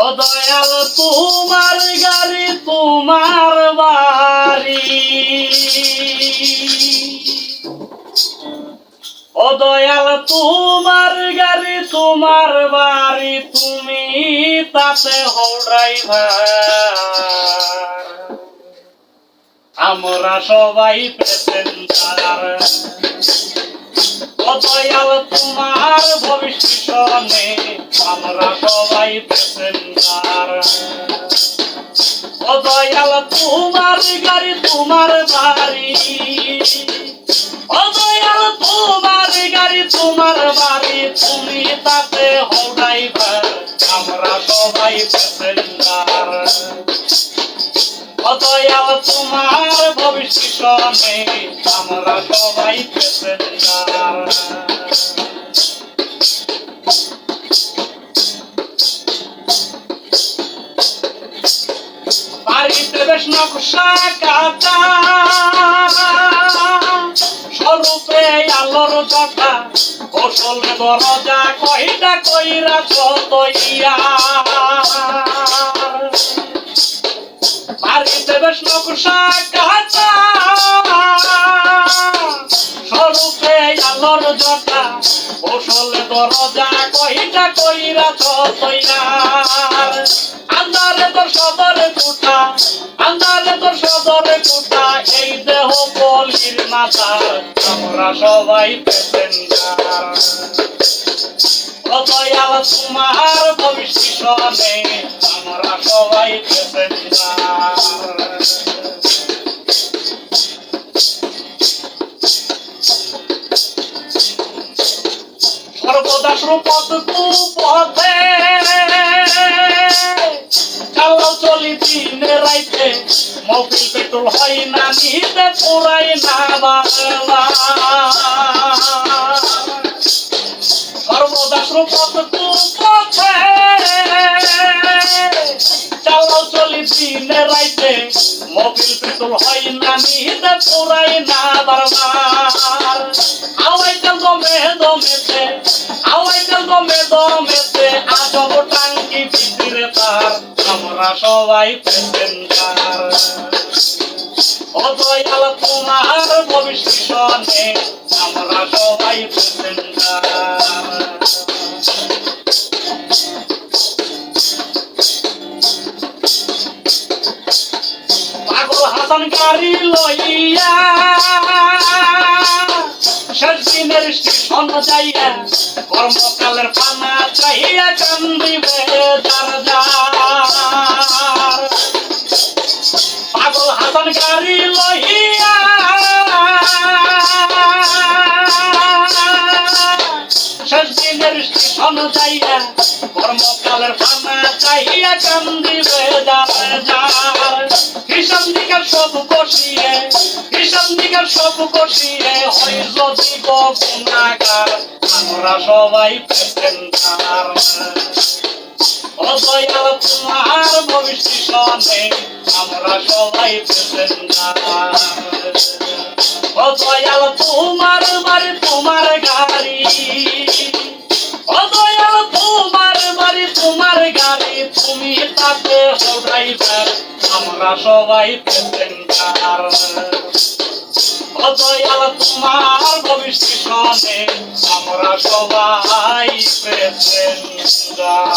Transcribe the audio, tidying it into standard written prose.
ও দয়াল তোমার গাড়ি তোমার বাড়ি, ও দয়াল তোমার গাড়ি তোমার বাড়ি, তুমি তাতে হও ড্রাইভার, আমরা সবাই প্যাসেঞ্জার। ও দয়াল তোমার ভবিষ্যনে আমরা সবাই প্যাসেঞ্জার। ও দয়াল তোমার গাড়ি তোমার বাড়ি, ও দয়াল তোমার গাড়ি তোমার বাড়ি, তুমি তাতে হও ড্রাইভার, আমরা সবাই প্যাসেঞ্জার। ও দয়াল তোমার ভবিষ্যনে আমরা সবাই প্যাসেঞ্জার। বাড়িতে বেশ নকশা কাটা, স্বরূপে আলোর জটা, গোসলে দরজা কইটা কইরা তৈয়া। বাড়িতে বেশ নকশা কাটা, স্বরূপে আলোর জটা, গোসলে দরজা কইটা কইরা তৈয়া। আন্দারে তোর সদরে কোঠা, আন্দারে তোর সদরে কোঠা, এই দেহ পলির মাথা, আমরা সবাই প্যাসেঞ্জার। ও দয়াল তোমার ভবিষ্যনে আমরা সবাই প্যাসেঞ্জার। সর্বদা সুপথ কুপথে চালাও চলি দিনে রাইতে, মোবিল পেট্রোল হয় না নিতে পুরাই না বাংলা। সর্বদা সুপথ কুপথে চালাও চলি দিনে রাইতে, মোবিল পেট্রোল হয় না নিতে পুরাই না বারবার। আওয়াই চল দমে দমেতে, আওয়াই চল দমে দমেতে, আজব টাঙ্কি ভিতরে তার, আমরা সবাই প্যাসেঞ্জার। ও দয়াল তোমার ভবিষ্যনে আমরা সবাই প্যাসেঞ্জার। পাগল হাসান গাড়ি লইয়া শেষ দিনের স্টেশন যাইয়া, কর্মকালের পানা চাইয়া কান্দিবে যার যার। পাগল হাসান গাড়ি লইয়া শেষ দিনের স্টেশন যাইয়া, কর্মকালের পানা চাইয়া কান্দিবে যার যার। হিসাব নিকাশ সব কষিয়ে, হিসাব নিকাশ সব কষিয়ে, হয় যদি গুনাহগার, আমরা সবাই প্যাসেঞ্জার। ও দয়াল তোমার ভবিষ্যনে আমরা সবাই প্যাসেঞ্জার। ও দয়াল তোমার বাড়ি তোমার গাড়ি, ও দয়াল তোমার বাড়ি তোমার গাড়ি, তুমি তাতে হও ড্রাইভার, আমরা সবাই প্যাসেঞ্জার। ও দয়াল তোমার ভবিষ্যনে আমরা সবাই প্যাসেঞ্জার।